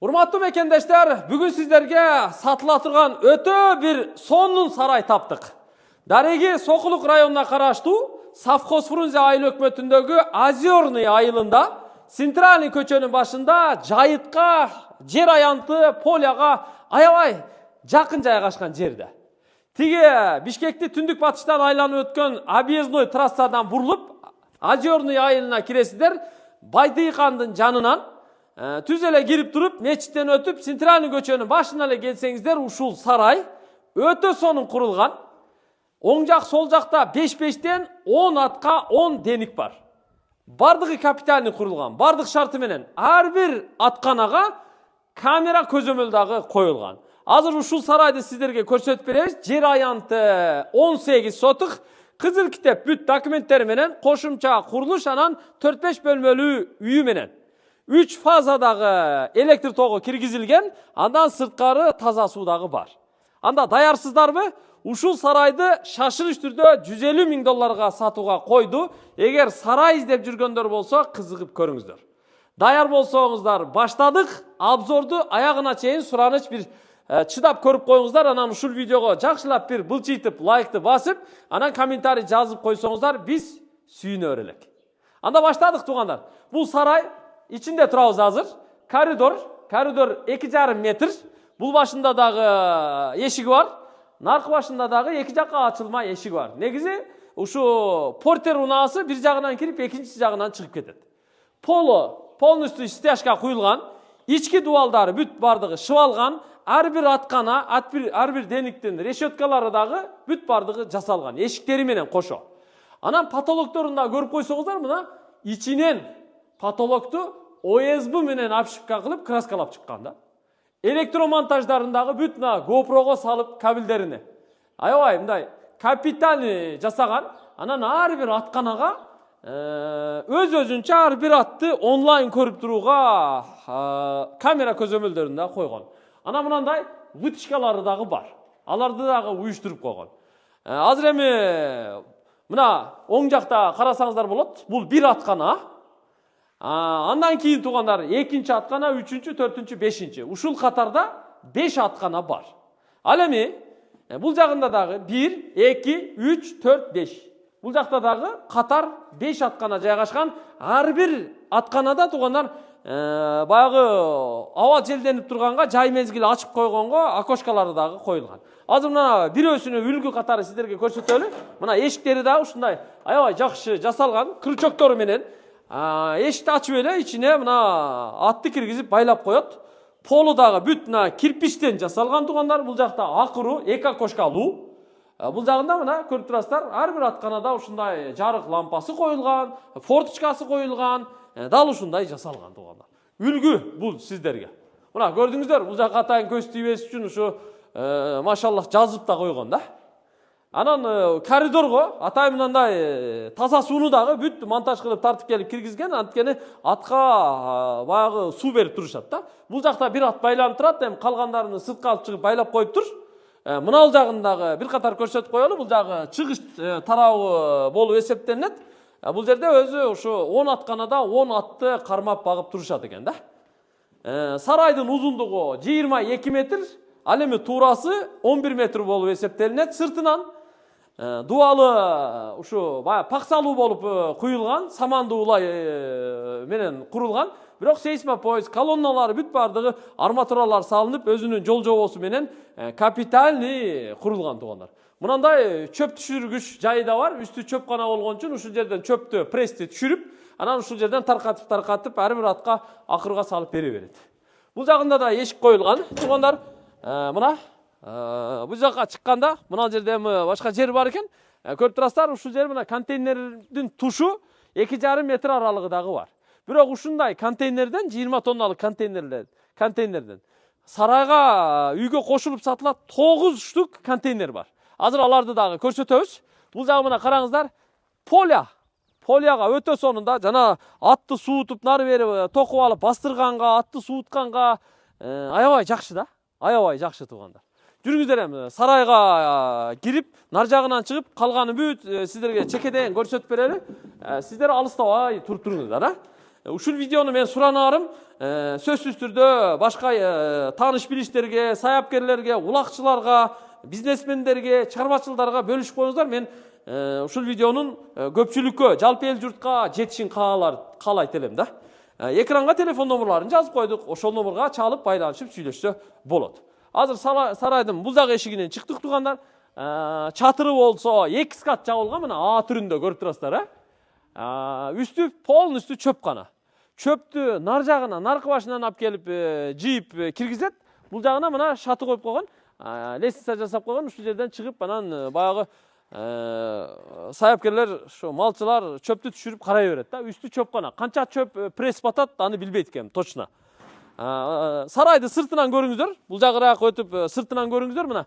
Урматтуу мекендештер, бүгүн сиздерге сатыла турган өтө бир сонун сарай таптык. Дареги Сокулук районуна караштуу Совхоз Фрунзе айыл өкмөтүндөгү Озерный айылында, Центральный көчөнүн башында жайытка, жер аянты, поляга аябай жакын жайгашкан жерде. Тиги Бишкекти түндүк батыштан айланып өткөн объездной трассадан бурулуп, Озерный айылына киресиздер, Байтыйкандын жанынан түз эле кирип туруп, мечиттен өтүп, Центральный көчөнүн башына эле келсеңиздер, ушул сарай өтө сонун курулган. Оң жак, сол жакта 5-5тен 10 атка 10 деник бар. Бардыгы капитальный курулган, бардык шарты менен. Ар бир атканага камера көзөмөл дагы коюлган. Азыр ушул сарайды сиздерге көрсөтүп беребиз. Жер аянты 18 сотук, кызыл китеп бүт документтери менен, кошумча курулуш, анан 4-5 бөлмөлүү үйү менен. 3 фазадагы электр тогу киргизилген, андан сырткары таза суу дагы бар. Анда даярсыздарбы? Ушул сарайды шашырыш түрдө 150 000 долларга сатууга койду. Эгер сарай издеп жүргөндөр болсо, кызыгып көрүңүздөр. Даяр болсоңуздар, баштадык. Обзорду аягына чейин сураныч бир чыдап көрүп коюңуздар. Анан ушул видеого жакшылап бир былчыйтып, лайкты басып, анан комментарий жазып койсоңуздар, биз сүйүнөр элек. Анда баштадык туугандар. Бул сарай ичинде турабыз азыр. Коридор 2,5 метр. Бул башында дагы эшиги бар. Наркы башында дагы эки жакка ачылма эшиги бар. Негизи ушу портер унаасы бир жагынан кирип, экинчи жагынан чыгып кетет. Полу полностью стяжка куюлган. Ички дуалдары бүт бардыгы шыбалган. Ар бир аткана, ар бир дениктин решеткалары дагы бүт бардыгы жасалган. Эшиктери менен кошо. Анан потолокторун да көрүп койсоңуздар, мына ичинен потолокту ОСБ менен обшивка кылып, краскалап чыккан да. Электромонтаждарындагы бүт GoPro'го салып кабелдерине. Аябай мындай капитальный жасаган. Анан ар бир атканага өз-өзүнчө ар бир атты онлайн көрүп турууга камера көзөмөлдөрүн да койгон. Анан мындай вытяжкалары дагы бар. Аларды дагы уюштуруп койгон. Азыр эми мына оң жакта карасаңыздар болот. Бул бир аткана. Андан кийин туугандар, экинчи аткана, үчүнчү, төртүнчү, бешинчи. Ушул катарда 5 аткана бар. Ал эми бул жагында дагы 1, 2, 3, 4, 5. Бул жакта дагы катар 5 аткана жайгашкан. Ар бир атканада туугандар баягы аба желденип турганга, жай мезгил ачып койгонго окошкалары дагы коюлган. Азыр мына бирөөсүнү үлгү катары сиздерге көрсөтөлү. Мына эшиктери дагы ушундай аябай жакшы жасалган, крючоктору менен. Эшикти ачып эле ичине мына атты киргизип байлап коет. Полу дагы бүт кирпичтен жасалган туугандар. Бул жакта акыруу, эки окошкалуу. Бул жагында мына көрүп турасыздар, ар бир атканада ушундай жарык лампасы коюлган, форточкасы коюлган, дал ушундай жасалган туугандар. Үлгү бул сиздерге. Мына көрдүңүздөр, бул жакка атайын көз тийбеш үчүн ушу машаллах жазып да койгон да. Анан коридорго атайын мындай таза сууну дагы бүт монтаж кылып тартып келип киргизген, анткени атка баягы суу берип турушат да. Бул жакта бир ат байланып турат, эми калгандарын сыртка алып чыгып байлап коюптур. Мына ал жагындагы бир катар көрсөтүп коелу. Бул жагы чыгыш тарабы болуп эсептелет. Бул жерде өзү ушу 10 атканада 10 атты кармап багып турушат экен да. Сарайдын узундугу 22 метр, ал эми туурасы 11 метр болуп эсептелет. Сыртынан дуалы ушу бая паксалуу болуп куюлган, самандуу улай менен курулган. Бирок сейсмопоезд колонналары бүт бардыгы арматуралар салынып, өзүнүн жол жобосу менен капитальный курулган туугандар. Мынандай чөп түшүргүч жайы да бар. Үстү чөп гана болгон үчүн ушул жерден чөптү прести түшүрүп, анан ушул жерден таркатып ар бир атка акырга салып бере берет. Бул жагында да эшик коюлган туугандар. Мына бул жакка чыкканда, мына жерде башка жер бар экен. Көрүп турасыздар, ушул жер мына контейнердин тушу 2,5 метр аралыгы дагы бар. Бирок ушундай контейнерден 20 тонналык контейнерден сарайга үйгө кошулуп сатылат 9 штук контейнер бар. Азыр аларды дагы көрсөтөбүз. Бул жагы мына караңыздар, поляга өтө сонунда жана атты суутуп нары бери токуп алып бастырганга, атты суутканга аябай жакшы да. Аябай жакшы туугандар. Жүрүңүздөр эми сарайга кирип, нар жагынан чыгып, калганы бүт сиздерге чекеден көрсөтүп берели. Сиздер алыстабай туруп туруңуздар, Ушул видеону мен суранарым сөзсүз түрдө башка тааныш билиштерге, саяпкерлерге, улакчыларга, бизнесмендерге, чарбачылдарга бөлүшүп коюңуздар. Мен ушул видеонун көпчүлүккө, жалпы эл журтка жетишин каалайт элем да. Экранга телефон номерларын жазып койдук. Ошол номерге чалып байланышып сүйлөшсө болот. Азыр сарайдын бул жак эшигинен чыктык туугандар. Чатыры болсо 2 кат жабылган, мына А түрүндө көрүп турасыздар, Үстү полностью чөп кана. Чөптү нар жагынан, наркы башынан алып келип жыйып киргизет. Бул жагына мына шаты коюп койгон, лестница жасап койгон. Ушул жерден чыгып анан баягы саяпкерлер, ошо малчылар чөптү түшүрүп карай берет да. Үстү чөп кана. Канча чөп пресс батат, аны билбейт экенмин точно. Сарайды сыртынан көрүңүздөр. Бул жагыраак өтүп сыртынан көрүңүздөр. Мына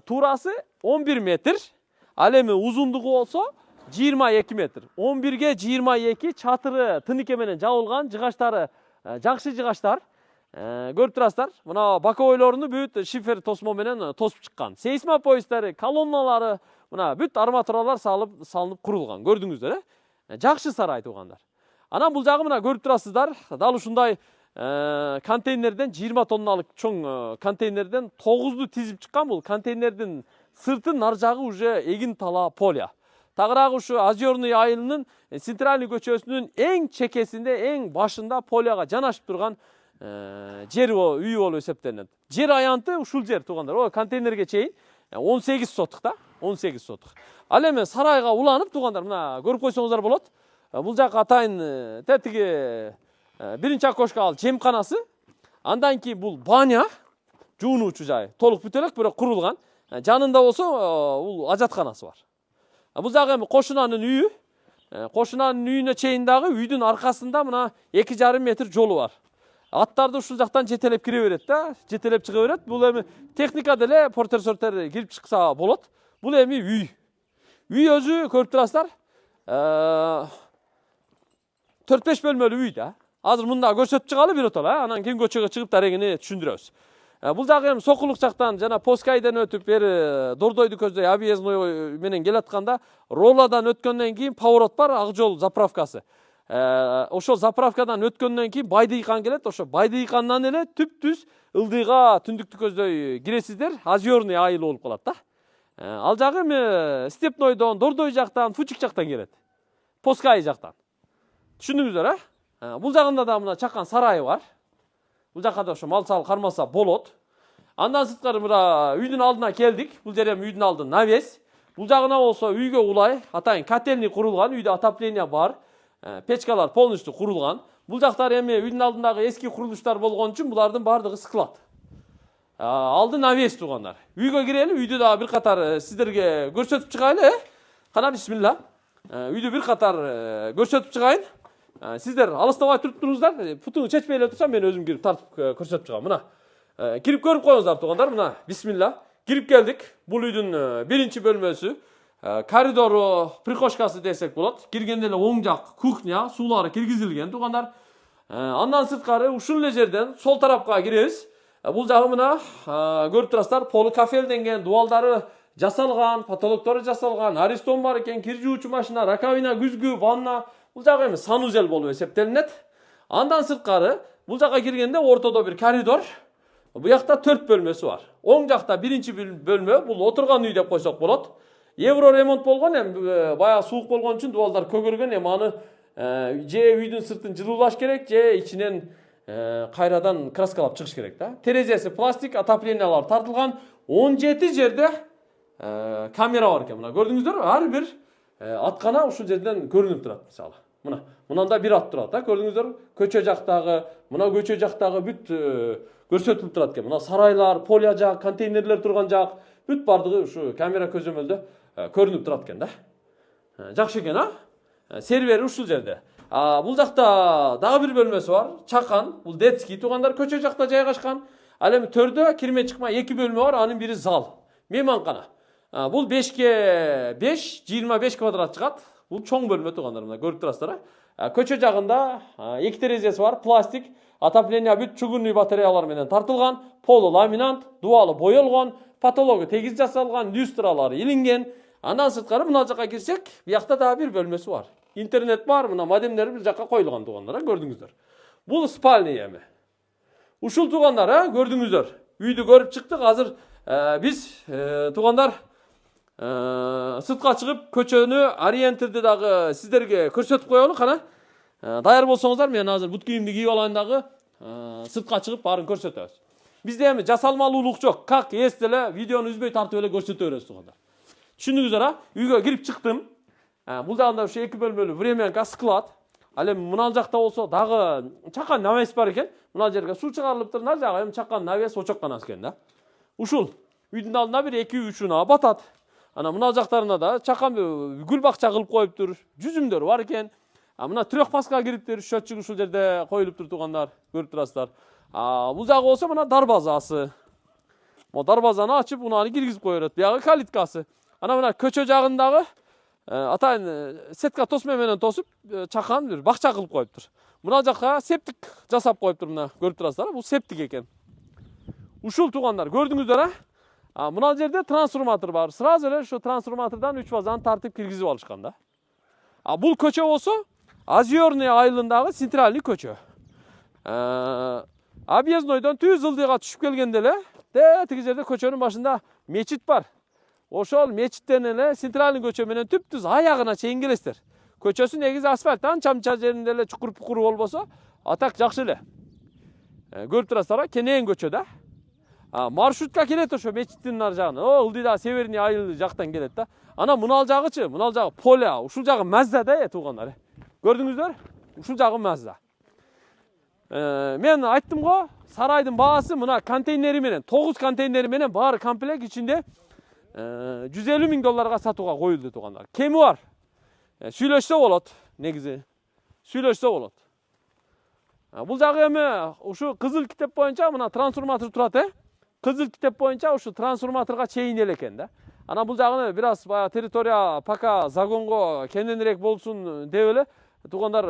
туурасы 11 метр, ал эми узундугу болсо 22 метр. 11ге 22 чатыры тыныке менен жабылган, жыгаштары жакшы жыгаштар. Көрүп турасыздар. Мына боковойлорунду бүт шифер тосмо менен тосуп чыккан. Сейсмопоисттери, колонналары, мына бүт арматуралар салынып курулган. Көрдүңүздөр, Жакшы сарай туугандар. Анан бул жагы мына көрүп турасыздар. Дал ушундай контейнерден 20 тонналык чоң контейнерден 9ду тизип чыккан. Бул контейнердин сырты нар жагы уже эгин тала поля. Тагыраагы ушу Озерный айылынын Центральный көчөсүнүн эң чекесинде, эң башында поляга жанашып турган жер үй болуп эсептелет. Жер аянты ушул жер туугандар. О контейнерге чейин 18 сотук да, 18 сотук. Ал эми сарайга уланып туугандар, мына көрүп койсоңуздар болот. Бул жак атайын тетиги биринчи окошко ал жемканасы. Андан кийин бул баня, жуунуучу жай. Толук бүт элек, бирок курулган. Жанында болсо бул ажатканасы бар. Бул жагы эми кошунанын үйү. Кошунанын үйүнө чейин дагы үйдүн аркасында мына 2,5 метр жолу бар. Аттарды ушул жактан жетелеп кире берет да, жетелеп чыга берет. Бул эми техника деле портер-сортер кирип чыкса болот. Бул эми үй. Үй өзү көрүп турасыздар. 4-5 бөлмөлүү үй да. Азыр мында көрсөтүп чыгалы биротол, анан кийин көчөгө чыгып дарегини түшүндүрөбүз. Бул жагы эми Сокулук жактан жана Поскайдан өтүп бери Дордойду көздөй объездной менен келатканда Роладан өткөндөн кийин поворот бар, ак жол заправкасы. Ошол заправкадан өткөндөн кийин Байдыйкан келет. Ошо Байдыйкандан эле түп-түз Ылдыйга түндүктү көздөй киресиздер. Озерный айыл болуп калат да. Ал жагы эми Степнойдон, Дордой жактан, Фучик жактан келет. Поскай жактан. Түшүндүңүздөр, Бул жагында да мына чакан сарайы бар. Бул жакка да ошо мал-сал кармаса болот. Андан сырткары мына үйдүн алдына келдик. Бул жер эми үйдүн алды навес. Бул жагына болсо үйгө улай атайын котельный курулган, үйдө отопление бар. Печкалар полностью курулган. Бул жактар эми үйдүн алдындагы эски курулуштар болгон үчүн булардын бардыгы сыкылат. Алды навес туугандар. Үйгө кирели, үйдү дагы бир катар сиздерге көрсөтүп чыгайлы, Кана бисмилла. Үйдү бир катар көрсөтүп чыгайын. Сиздер алыстабай туруп туруңуздар. Путуңду чечпей эле турсам мен өзүм кирип тартып көрсөтүп чыгам. Мына кирип көрүп коюңуздар туугандар. Мына бисмилла. Кирип келдик. Бул үйдүн биринчи бөлмөсү. Коридору, прихожкасы десек болот. Киргенде эле оң жак кухня, суулары киргизилген туугандар. Андан сырткары ушул эле жерден сол тарапка киребиз. Бул жагы мына көрүп турасыздар, полу кафелденген, дуалдары жасалган, потолоктору жасалган, аристон бар экен, кир жуучу машина, раковина, күзгү, ванна. Бул жагы эми санузел болуп эсептелинет. Андан сырткары бул жакка киргенде ортодо бир коридор. Бу жакта 4 бөлмөсү бар. Оң жакта биринчи бөлмө, бул отурган үй деп койсок болот. Евро ремонт болгон, эми баягы суук болгон үчүн дуалдар көгөргөн, эми аны же үйдүн сыртын жылуулаш керек, же ичинен кайрадан краскалап чыгыш керек да. Терезеси пластик, отоплениялар тартылган. 17 жерде камера бар экен. Мына көрдүңүздөр, ар бир аткана ушул жерден көрүнүп турат мисалы. Мына мынанда бир ат турат да, көрдүңүздөр? Көчө жактагы, мына көчө жактагы бүт көрсөтүлүп турат экен. Мына сарайлар, поля жак, контейнерлер турган жак, бүт бардыгы ушу камера көзөмөлдө көрүнүп турат экен да. Жакшы экен, сервери ушул жерде. Бул жакта дагы бир бөлмөсү бар. Чакан, бул детский туугандар, көчө жакта жайгашкан. Ал эми төрдө кирме чыкма 2 бөлмө бар, анын бири зал, мейманкана. Бул 5ке 5, 25 квадрат чыгат. Бул чоң бөлмө туугандар, мына көрүп турасыздар. Көчө жагында 2 терезеси бар, пластик, отопление бүт чугунный батареялар менен тартылган, полу ламинат, дуалы боелгон, потологу тегиз жасалган, люстралары илинген. Андан сырткары мына жакка кирсек, биякта дагы бир бөлмөсү бар. Интернет бар, мына модемдер бир жакка коюлган туугандар, көрдүңүздөр. Бул спальный эми. Ушул туугандар, көрдүңүздөр. Үйдү көрүп чыктык. Азыр биз туугандар сыртка чыгып көчөнү ориентирди дагы сиздерге көрсөтүп коелу. Кана даяр болсоңуздар, мен азыр бут кийимди кийип алайын дагы сыртка чыгып баарын көрсөтөбүз. Бизде эми жасалмалуулук жок. Как эс деле видеону үзбөй тартып эле көрсөтө беребиз туугандар. Түшүндүңүздөр, үйгө кирип чыктым. Бул жагында ушу 2 бөлмөлүү времянка склад. Ал эми мына жакта болсо дагы чакан навес бар экен. Мына жерге суу чыгарылыптыр, мына жагы эми чакан навес очоккан экен да. Ушул үйдүн алдына бир 2-3 унаа батат. Ана мына жактарына да чакан гүл бакча кылып коюптур. Жүзүмдөр бар экен. Мына трехпаска кириптир, счетчик ушул жерде коюлуптур туугандар, көрүп турасыздар. Бул жагы болсо мына дарбазасы. Мо дарбазаны ачып, унааны киргизип кое берет. Бuyагы калиткасы. Мына көчө жагындагы атайын сетка тосма менен тосуп, чакан бир бакча кылып коюптур. Мына жакка септик жасап коюптур, мына көрүп турасыздар. Бул септик экен. Ушул туугандар, көрдүңүздөр, мына жерде трансформатор бар. Сразу эле ошо трансформатордон 3 фазаны тартып киргизип алышкан да. Бул көчө болсо Озерный айылындагы центральный көчө. Объезднойдон түз ылдыйга түшүп келгенде эле, тиги жерде көчөнүн башында мечит бар. Ошол мечиттен эле центральный көчө менен түп-түз аягына чейин келесиздер. Көчөсү негизи асфальт, анча жеринде эле чукур-пукур болбосо, атак жакшы эле. Көрүп турасыздар, кенен көчө да. Маршрутка келет ошо мечиттин ар жагына. Ылдыйда северный айыл жактан келет да. Ана мынал жагычы, мынал жагы поля, ушул жагы мазда да, туугандар. Көрдүңүздөр? Ушул жагы мазда. Мен айттым го, сарайдын баасы мына контейнери менен, 9 контейнери менен баары комплект ичинде $150 миң сатууга коюлду туугандар. Кеми бар? Сүйлөшсө болот, негизи. Сүйлөшсө болот. Бул жагы эми ушу кызыл китеп боюнча мына трансформатор турат, Кызыл китеп боюнча ушу трансформаторга чейин эле экен да. Ана бул жагыны бир аз территория пока загонго кененирээк болсун деп эле туугандар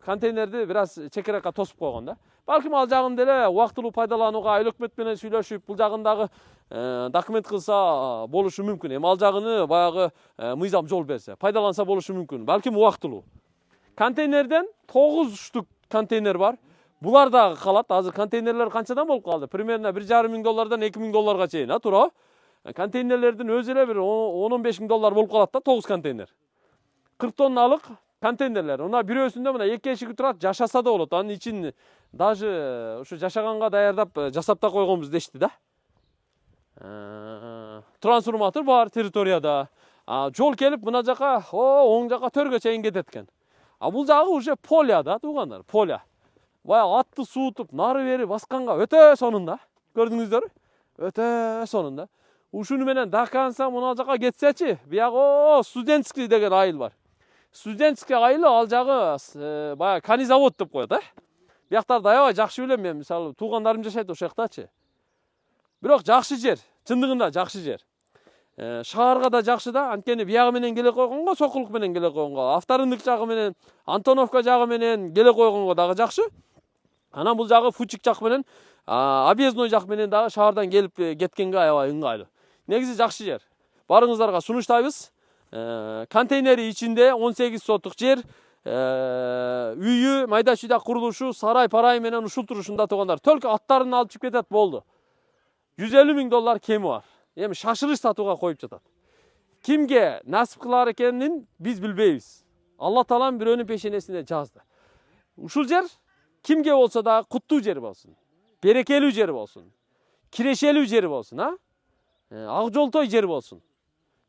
контейнерди бир аз чекеракка тосуп койгон да. Балким ал жагын деле убактылуу пайдаланууга айыл өкмөт менен сүйлөшүп, бул жагындагы документ кылса болушу мүмкүн. Эми ал жагыны баягы мыйзам жол берсе, пайдаланса болушу мүмкүн. Балким убактылуу. Контейнерден 9 штук контейнер бар. Булар дагы калат. Азыр контейнерлер канчадан болуп калды? Примерно $1,5 миңдан $2 миңга чейин, туурабы? Контейнерлердин өзү эле бир $10-15 миң болуп калат да, 9 контейнер. 40 тонналык контейнерлер. Мына бирөөсүндө мына 2 эшиги турат, жашаса да болот. Анын ичин даже ушу жашаганга даярдап жасап да койгонбуз дешти да. Трансформатор бар территорияда. Жол келип мына жака, оң жака төргө чейин кетет экен. Бул жагы уже поля да, туугандар, поля. Баягы атты суутуп, нары бери басканга өтө сонунда. Көрдүңүздөр? Өтө сонунда. Ушуну менен даканса мына жака кетсечи, биягы студентский деген айыл бар. Студентский айылы ал жагы баягы канизавод деп коет, Бияктарды аябай жакшы билем мен, мисалы, туугандарым жашайт ошол жакчы. Бирок жакшы жер, чындыгында жакшы жер. Шаарга да жакшы да, анткени биягы менен келе койгонго, Сокулук менен келе койгонго, Авторындык жагы менен, Антоновка жагы менен келе койгонго дагы жакшы. Анан бул жагы Фучик жак менен, Объездной жак менен дагы шаардан келип кеткенге аябай ыңгайлуу. Негизи жакшы жер. Барыңыздарга сунуштайбыз. Контейнери ичинде 18 сотук жер, үйү, майда-чүйдө курулушу, сарай-парай менен ушул турушунда туугандар. Только аттарын алып чыгып кетет болду. $150 миң кеми бар. Эми шашырыш сатууга коюп жатат. Кимге насип кылар экенин биз билбейбиз. Алла таалам бирөөнүн пешенесине жазды. Ушул жер кимге болсо да куттуу жер болсун. Берекелүү жер болсун. Кирешелүү жер болсун, ак жолтой жер болсун.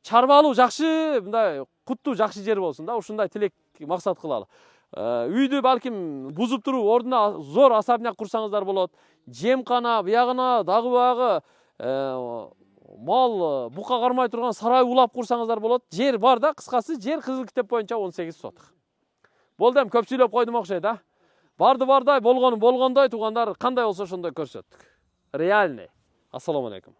Чарбалуу жакшы, мындай куттуу жакшы жер болсун да, ушундай тилек максат кылалы. Үйдү балким бузуп туруп ордуна зор особняк курсаңыздар болот. Жемкана, буягына дагы баягы мал бука кармай турган сарай улап курсаңыздар болот. Жер бар да, кыскасы жер кызыл китеп боюнча 18 сотук. Болду, эми көп сүйлөп койдум окшойт, Барды бардай, болгону болгондой, туугандар, кандай болсо ошондой көрсөттүк. Реальный. Ассаламу алейкум.